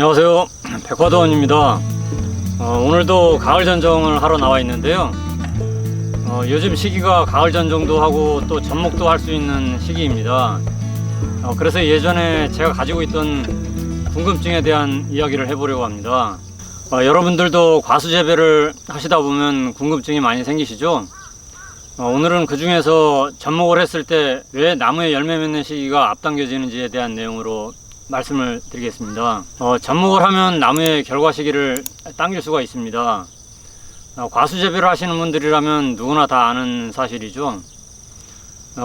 안녕하세요, 백화도원입니다. 오늘도 가을 전정을 하러 나와 있는데요. 요즘 시기가 가을 전정도 하고 또 접목도 할 수 있는 시기입니다. 그래서 예전에 제가 가지고 있던 궁금증에 대한 이야기를 해보려고 합니다. 여러분들도 과수 재배를 하시다 보면 궁금증이 많이 생기시죠? 오늘은 그 중에서 접목을 했을 때 왜 나무에 열매 맺는 시기가 앞당겨지는지에 대한 내용으로 말씀을 드리겠습니다. 접목을 하면 나무의 결과 시기를 당길 수가 있습니다. 과수 재배를 하시는 분들이라면 누구나 다 아는 사실이죠.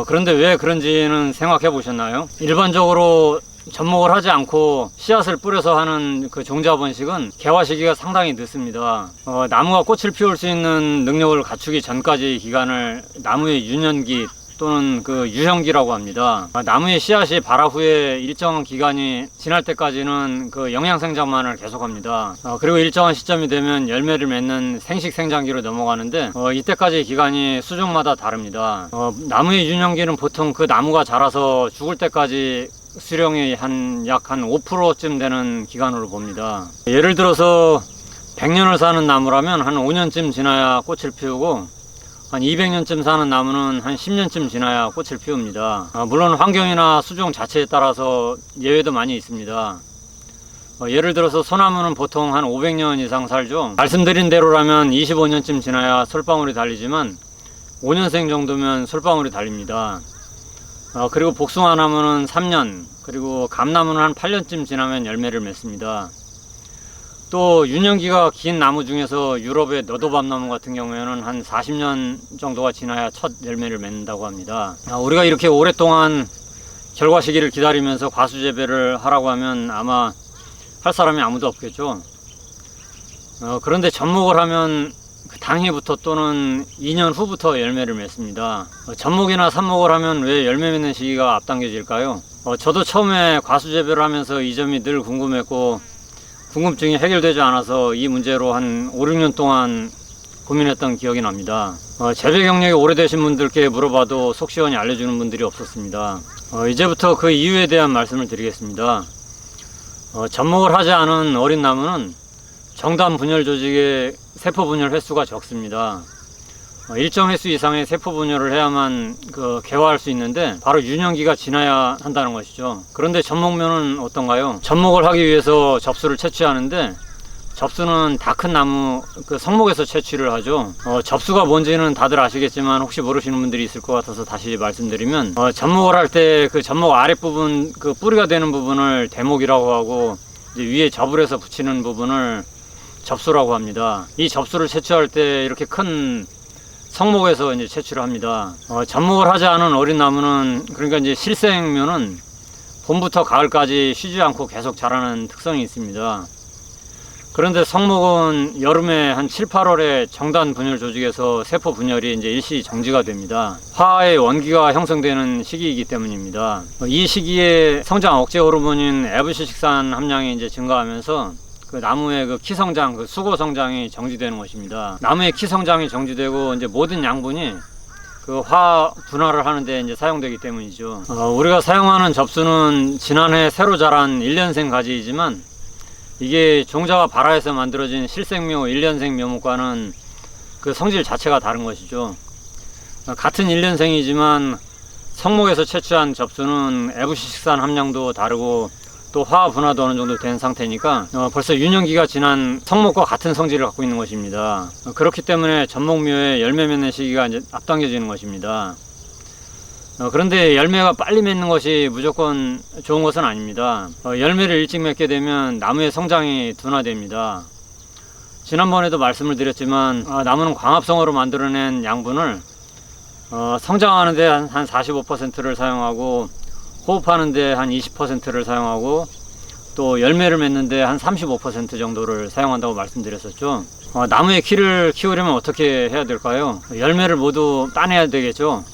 그런데 왜 그런지는 생각해 보셨나요? 일반적으로 접목을 하지 않고 씨앗을 뿌려서 하는 그 종자 번식은 개화 시기가 상당히 늦습니다. 나무가 꽃을 피울 수 있는 능력을 갖추기 전까지 기간을 나무의 유년기 또는 그 유형기라고 합니다. 나무의 씨앗이 발화 후에 일정한 기간이 지날 때까지는 그 영양생장만을 계속합니다. 그리고 일정한 시점이 되면 열매를 맺는 생식생장기로 넘어가는데 이때까지 기간이 수종마다 다릅니다. 나무의 유년기는 보통 그 나무가 자라서 죽을 때까지 수령이 약 5%쯤 되는 기간으로 봅니다. 예를 들어서 100년을 사는 나무라면 한 5년쯤 지나야 꽃을 피우고 한 200년쯤 사는 나무는 한 10년쯤 지나야 꽃을 피웁니다. 물론 환경이나 수종 자체에 따라서 예외도 많이 있습니다. 예를 들어서 소나무는 보통 한 500년 이상 살죠. 말씀드린 대로라면 25년쯤 지나야 솔방울이 달리지만 5년생 정도면 솔방울이 달립니다. 그리고 복숭아 나무는 3년, 그리고 감나무는 한 8년쯤 지나면 열매를 맺습니다. 또 유년기가 긴 나무 중에서 유럽의 너도밤나무 같은 경우에는 한 40년 정도가 지나야 첫 열매를 맺는다고 합니다. 우리가 이렇게 오랫동안 결과 시기를 기다리면서 과수 재배를 하라고 하면 아마 할 사람이 아무도 없겠죠. 그런데 접목을 하면 그 당해부터 또는 2년 후부터 열매를 맺습니다. 접목이나 삽목을 하면 왜 열매 맺는 시기가 앞당겨질까요? 저도 처음에 과수 재배를 하면서 이 점이 늘 궁금했고 궁금증이 해결되지 않아서 이 문제로 한 5, 6년 동안 고민했던 기억이 납니다. 재배 경력이 오래되신 분들께 물어봐도 속 시원히 알려주는 분들이 없었습니다. 이제부터 그 이유에 대한 말씀을 드리겠습니다. 접목을 하지 않은 어린 나무는 정단 분열 조직의 세포 분열 횟수가 적습니다. 일정 횟수 이상의 세포 분열을 해야만 개화할 수 있는데 바로 유년기가 지나야 한다는 것이죠. 그런데 접목면은 어떤가요? 접목을 하기 위해서 접수를 채취하는데 접수는 다 큰 나무 성목에서 채취를 하죠. 접수가 뭔지는 다들 아시겠지만 혹시 모르시는 분들이 있을 것 같아서 다시 말씀드리면 접목을 할 때 그 접목 아랫부분 뿌리가 되는 부분을 대목이라고 하고 이제 위에 접을 해서 붙이는 부분을 접수라고 합니다. 이 접수를 채취할 때 이렇게 큰 성목에서 이제 채취를 합니다. 접목을 하지 않은 어린 나무는 그러니까 이제 실생면은 봄부터 가을까지 쉬지 않고 계속 자라는 특성이 있습니다. 그런데 성목은 여름에 한 7, 8월에 정단 분열 조직에서 세포 분열이 이제 일시 정지가 됩니다. 화의 원기가 형성되는 시기이기 때문입니다. 이 시기에 성장 억제 호르몬인 에브시식산 함량이 이제 증가하면서 나무의 키 성장, 수고 성장이 정지되는 것입니다. 나무의 키 성장이 정지되고 이제 모든 양분이 화 분화를 하는데 이제 사용되기 때문이죠. 우리가 사용하는 접수는 지난해 새로 자란 1년생 가지이지만 이게 종자가 발화해서 만들어진 실생묘 1년생 묘목과는 성질 자체가 다른 것이죠. 같은 1년생이지만 성목에서 채취한 접수는 에브시식산 함량도 다르고 또 화 분화도 어느 정도 된 상태니까 벌써 유년기가 지난 성목과 같은 성질을 갖고 있는 것입니다. 그렇기 때문에 접목묘에 열매 맺는 시기가 이제 앞당겨지는 것입니다. 그런데 열매가 빨리 맺는 것이 무조건 좋은 것은 아닙니다. 열매를 일찍 맺게 되면 나무의 성장이 둔화됩니다. 지난번에도 말씀을 드렸지만 나무는 광합성으로 만들어낸 양분을 성장하는 데 한 45%를 사용하고 호흡하는 데 한 20%를 사용하고 또 열매를 맺는 데 한 35% 정도를 사용한다고 말씀드렸었죠. 나무의 키를 키우려면 어떻게 해야 될까요? 열매를 모두 따내야 되겠죠.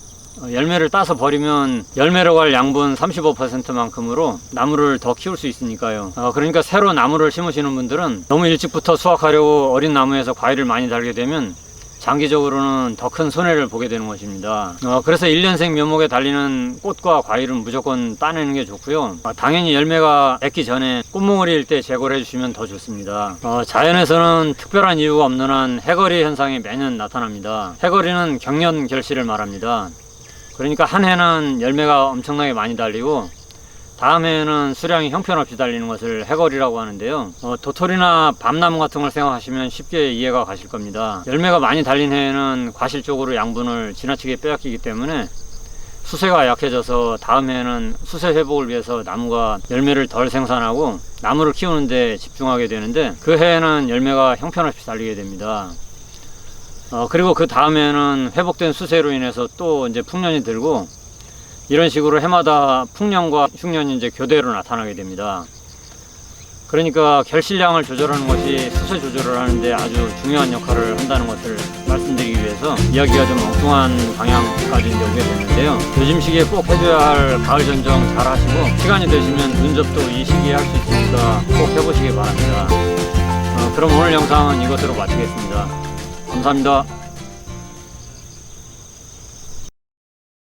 열매를 따서 버리면 열매로 갈 양분 35%만큼으로 나무를 더 키울 수 있으니까요. 그러니까 새로 나무를 심으시는 분들은 너무 일찍부터 수확하려고 어린 나무에서 과일을 많이 달게 되면 장기적으로는 더 큰 손해를 보게 되는 것입니다. 그래서 1년생 묘목에 달리는 꽃과 과일은 무조건 따내는 게 좋고요. 당연히 열매가 맺기 전에 꽃몽울일 때 제거를 해주시면 더 좋습니다. 자연에서는 특별한 이유가 없는 한 해거리 현상이 매년 나타납니다. 해거리는 경련 결실을 말합니다. 그러니까 한 해는 열매가 엄청나게 많이 달리고 다음 해에는 수량이 형편없이 달리는 것을 해거리라고 하는데요. 도토리나 밤나무 같은 걸 생각하시면 쉽게 이해가 가실 겁니다. 열매가 많이 달린 해에는 과실적으로 양분을 지나치게 빼앗기기 때문에 수세가 약해져서 다음 해에는 수세 회복을 위해서 나무가 열매를 덜 생산하고 나무를 키우는 데 집중하게 되는데 그 해에는 열매가 형편없이 달리게 됩니다. 그리고 그 다음 해에는 회복된 수세로 인해서 또 이제 풍년이 들고 이런 식으로 해마다 풍년과 흉년이 이제 교대로 나타나게 됩니다. 그러니까 결실량을 조절하는 것이 수세 조절을 하는데 아주 중요한 역할을 한다는 것을 말씀드리기 위해서 이야기가 좀 엉뚱한 방향까지 이제 오게 됐는데요. 요즘 시기에 꼭 해줘야 할 가을 전정 잘 하시고 시간이 되시면 눈접도 이 시기에 할 수 있으니까 꼭 해보시기 바랍니다. 그럼 오늘 영상은 이것으로 마치겠습니다. 감사합니다.